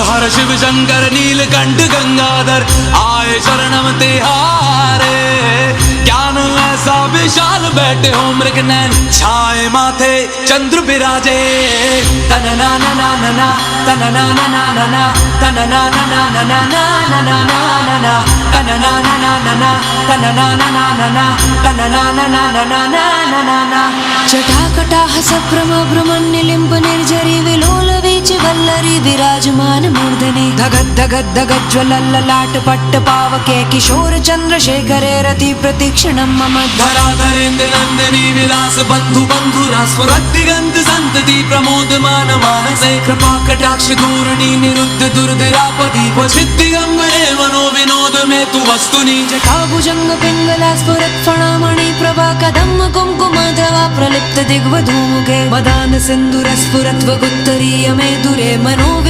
हर शिव शंकर नीलकंठ गंगाधर आए शरणम तिहारे। ज्ञान ऐसा विशाल बैठे हो मृग नैन छाए माथे चंद्र विराजे। तन ना ना ना ना ना तन ना ना ना ना ना तन ना ना ना ना ना ना ना ना ना तन ना ना ना ना ना तन ना ना ना ना ना तन ना ना ना ना ना ना ना ना। जटाकटाह सभ्रम भ्रमण्यलिम्ब निर्झरी विलोल वीच वल्लरी विराजमान मूर्धनि। धगद धगद धगद ज्वलल्ललाट पट्ट पावके किशोर चंद्रशेखरे रति प्रतीक्षणं मम। धराधरेन्द्र नंदिनी विलास बंधु बंधुरा स्फुरद्दिगंत संतति प्रमोदमान मानसे। कृपा कटाक्ष धूर्णी निरुद्ध दुर्धरापति क्वचित् दिगंबरे मनो विनोद में तु वस्तुनि। जटाभुजंग पिंगला स्फुरत् फणामणि प्रभा कदम्ब कुंकुम द्रवा प्रलिप्त दिग्वधूमुखे। मदान सिंधुर स्फुरत् वगुत्तरीय मे दुरे मनो